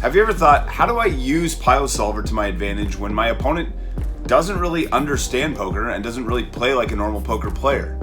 Have you ever thought, how do I use piosolver to my advantage when my opponent doesn't really understand poker and doesn't really play like a normal poker player?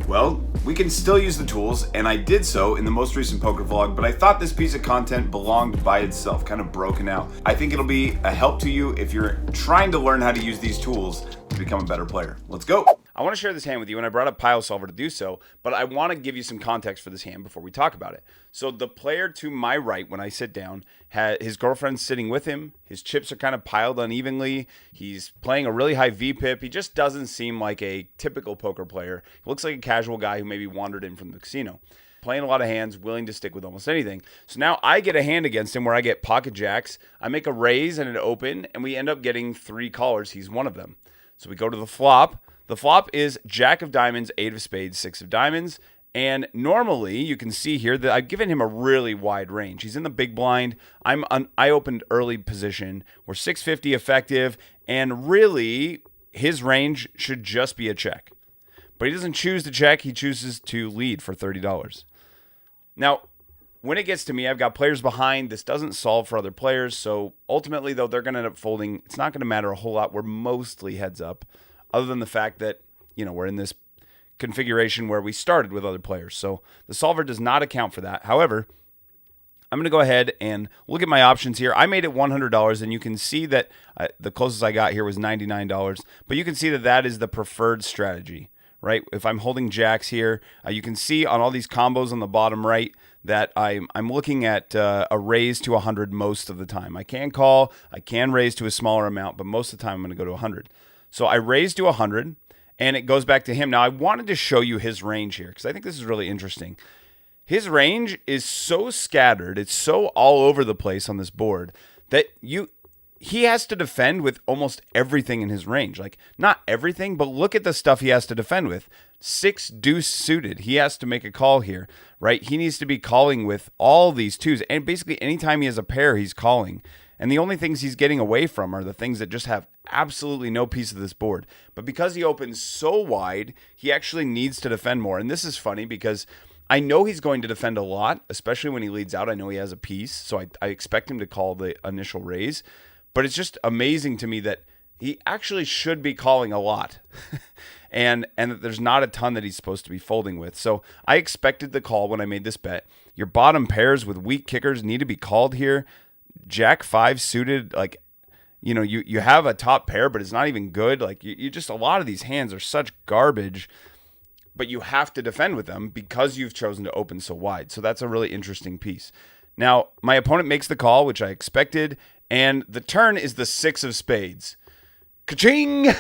Well, we can still use the tools, and I did so in the most recent poker vlog, but I thought this piece of content belonged by itself, kind of broken out. I think it'll be a help to you if you're trying to learn how to use these tools to become a better player. Let's go. I want to share this hand with you, and I brought up piosolver to do so, but I want to give you some context for this hand before we talk about it. So the player to my right, when I sit down, his girlfriend's sitting with him. His chips are kind of piled unevenly. He's playing a really high VPIP. He just doesn't seem like a typical poker player. He looks like a casual guy who maybe wandered in from the casino. Playing a lot of hands, willing to stick with almost anything. So now I get a hand against him where I get pocket jacks. I make a raise and an open, and we end up getting 3 callers. He's one of them. So we go to the flop. The flop is Jack of Diamonds, 8 of Spades, 6 of Diamonds. And normally, you can see here that I've given him a really wide range. He's in the big blind. I opened early position. We're 650 effective. And really, his range should just be a check. But he doesn't choose to check. He chooses to lead for $30. Now, when it gets to me, I've got players behind. This doesn't solve for other players. So ultimately, though, they're going to end up folding. It's not going to matter a whole lot. We're mostly heads up, other than the fact that, we're in this configuration where we started with other players. So the solver does not account for that. However, I'm going to go ahead and look at my options here. I made it $100, and you can see that the closest I got here was $99. But you can see that that is the preferred strategy, right? If I'm holding jacks here, you can see on all these combos on the bottom right that I'm looking at a raise to 100 most of the time. I can call, I can raise to a smaller amount, but most of the time I'm going to go to 100. So I raised to 100, and it goes back to him. Now, I wanted to show you his range here because I think this is really interesting. His range is so scattered, it's so all over the place on this board that he has to defend with almost everything in his range. Like, not everything, but look at the stuff he has to defend with. 6 deuce suited. He has to make a call here, right? He needs to be calling with all these twos. And basically, anytime he has a pair, he's calling. And the only things he's getting away from are the things that just have absolutely no piece of this board. But because he opens so wide, he actually needs to defend more. And this is funny because I know he's going to defend a lot, especially when he leads out. I know he has a piece, so I expect him to call the initial raise. But it's just amazing to me that he actually should be calling a lot. and that there's not a ton that he's supposed to be folding with. So I expected the call when I made this bet. Your bottom pairs with weak kickers need to be called here. Jack 5 suited, like, you have a top pair, but it's not even good. Like, you just, a lot of these hands are such garbage, but you have to defend with them because you've chosen to open so wide. So that's a really interesting piece. Now, my opponent makes the call, which I expected, and the turn is the 6 of Spades. Ka-ching!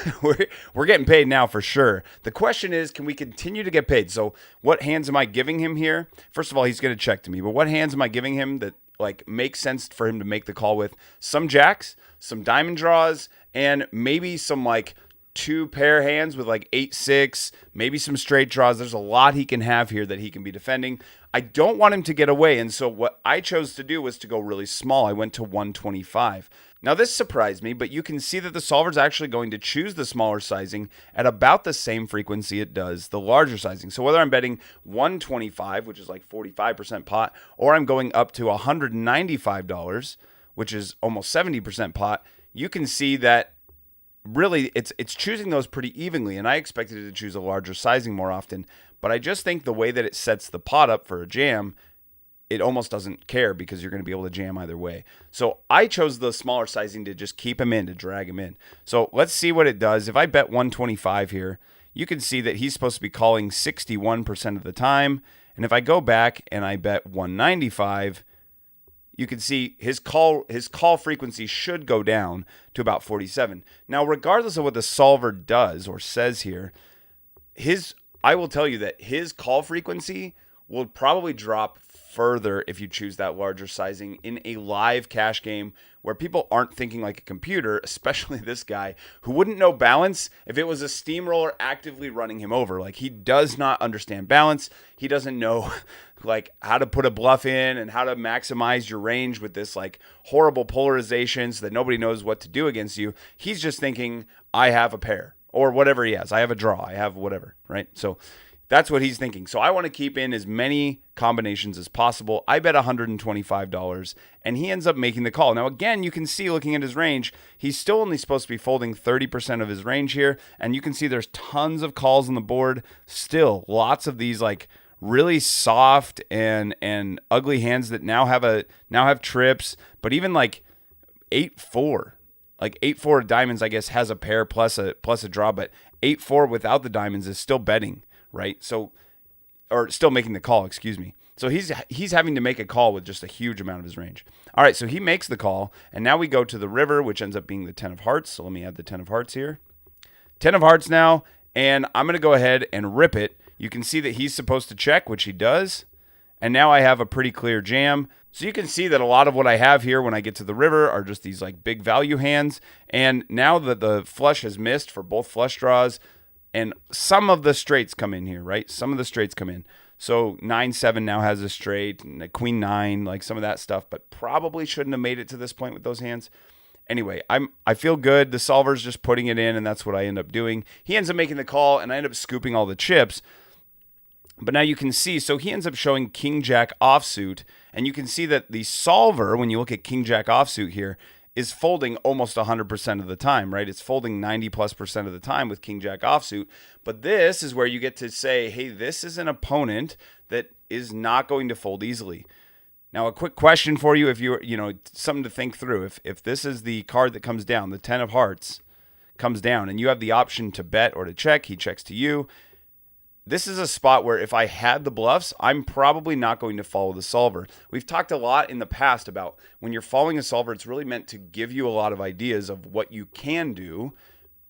We're getting paid now for sure. The question is, can we continue to get paid? So what hands am I giving him here? First of all, he's going to check to me, but what hands am I giving him that makes sense for him to make the call with? Some jacks, some diamond draws, and maybe some 2 pair hands with 8-6, maybe some straight draws. There's a lot he can have here that he can be defending. I don't want him to get away, and so what I chose to do was to go really small. I went to 125. Now this surprised me, but you can see that the solver is actually going to choose the smaller sizing at about the same frequency it does the larger sizing. So whether I'm betting 125, which is 45% pot, or I'm going up to $195, which is almost 70% pot, you can see that really it's choosing those pretty evenly, and I expected it to choose a larger sizing more often. But I just think the way that it sets the pot up for a jam, it almost doesn't care because you're going to be able to jam either way. So I chose the smaller sizing to just keep him in, to drag him in. So let's see what it does. If I bet 125 here, you can see that he's supposed to be calling 61% of the time. And if I go back and I bet 195, you can see his call frequency should go down to about 47. Now, regardless of what the solver does or says here, I will tell you that his call frequency will probably drop further if you choose that larger sizing in a live cash game where people aren't thinking like a computer, especially this guy who wouldn't know balance if it was a steamroller actively running him over. He does not understand balance. He doesn't know how to put a bluff in and how to maximize your range with this horrible polarization so that nobody knows what to do against you. He's just thinking, I have a pair or whatever he has. I have a draw. I have whatever, right? So That's what he's thinking. So I want to keep in as many combinations as possible. I bet $125, and he ends up making the call. Now, again, you can see looking at his range, he's still only supposed to be folding 30% of his range here, and you can see there's tons of calls on the board. Still, lots of these like really soft and ugly hands that now have trips, but even like 8-4. Like 8-4 diamonds, I guess, has a pair plus a draw, but 8-4 without the diamonds is still betting, right? So, or still making the call, excuse me. So he's having to make a call with just a huge amount of his range. All right, so he makes the call, and now we go to the river, which ends up being the 10 of hearts. So let me add the 10 of hearts here. 10 of hearts now, and I'm going to go ahead and rip it. You can see that he's supposed to check, which he does. And now I have a pretty clear jam. So you can see that a lot of what I have here when I get to the river are just these like big value hands. And now that the flush has missed for both flush draws, and some of the straights come in here, right? Some of the straights come in. So 9-7 now has a straight, and a queen 9, like some of that stuff, but probably shouldn't have made it to this point with those hands. Anyway, I feel good. The solver's just putting it in, and that's what I end up doing. He ends up making the call, and I end up scooping all the chips. But now you can see, so he ends up showing King Jack offsuit, and you can see that the solver, when you look at King Jack offsuit here, is folding almost 100% of the time, right? It's folding 90+% of the time with King Jack offsuit. But this is where you get to say, hey, this is an opponent that is not going to fold easily. Now, a quick question for you, if something to think through. If this is the card that comes down, the 10 of hearts comes down, and you have the option to bet or to check, he checks to you. This is a spot where if I had the bluffs, I'm probably not going to follow the solver. We've talked a lot in the past about when you're following a solver, it's really meant to give you a lot of ideas of what you can do,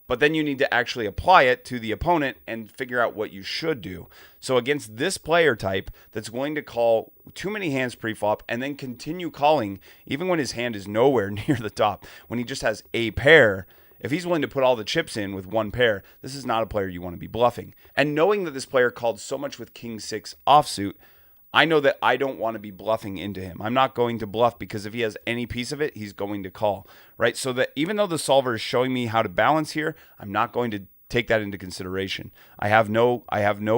but then you need to actually apply it to the opponent and figure out what you should do. So against this player type that's going to call too many hands pre-flop and then continue calling even when his hand is nowhere near the top, when he just has a pair, if he's willing to put all the chips in with one pair, this is not a player you want to be bluffing. And knowing that this player called so much with King 6 offsuit, I know that I don't want to be bluffing into him. I'm not going to bluff because if he has any piece of it, he's going to call, right? So that even though the solver is showing me how to balance here, I'm not going to take that into consideration. I have no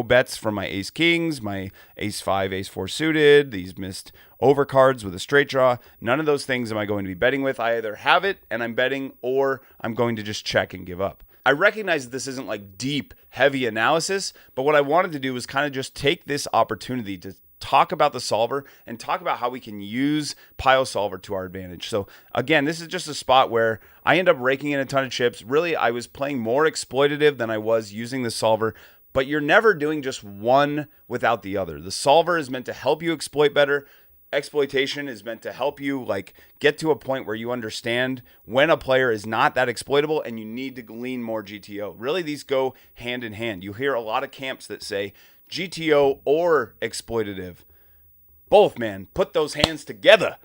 bets from my ace kings, my ace 5, ace 4 suited, these missed overcards with a straight draw. None of those things am I going to be betting with. I either have it and I'm betting, or I'm going to just check and give up. I recognize that this isn't like deep, heavy analysis, but what I wanted to do was kind of just take this opportunity to talk about the solver and talk about how we can use piosolver to our advantage. So again, this is just a spot where I end up raking in a ton of chips. Really, I was playing more exploitative than I was using the solver, but you're never doing just one without the other. The solver is meant to help you exploit better. Exploitation is meant to help you like get to a point where you understand when a player is not that exploitable and you need to glean more GTO. Really, these go hand in hand. You hear a lot of camps that say GTO or exploitative. Both, man. Put those hands together.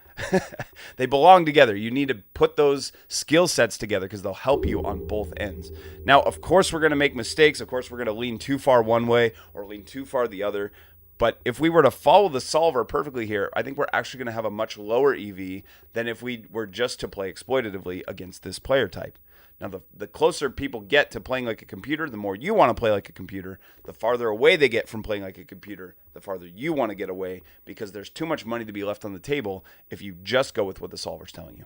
They belong together. You need to put those skill sets together because they'll help you on both ends. Now, of course, we're going to make mistakes. Of course, we're going to lean too far one way or lean too far the other. But if we were to follow the solver perfectly here, I think we're actually going to have a much lower EV than if we were just to play exploitatively against this player type. Now, the closer people get to playing like a computer, the more you want to play like a computer. The farther away they get from playing like a computer, the farther you want to get away, because there's too much money to be left on the table if you just go with what the solver's telling you.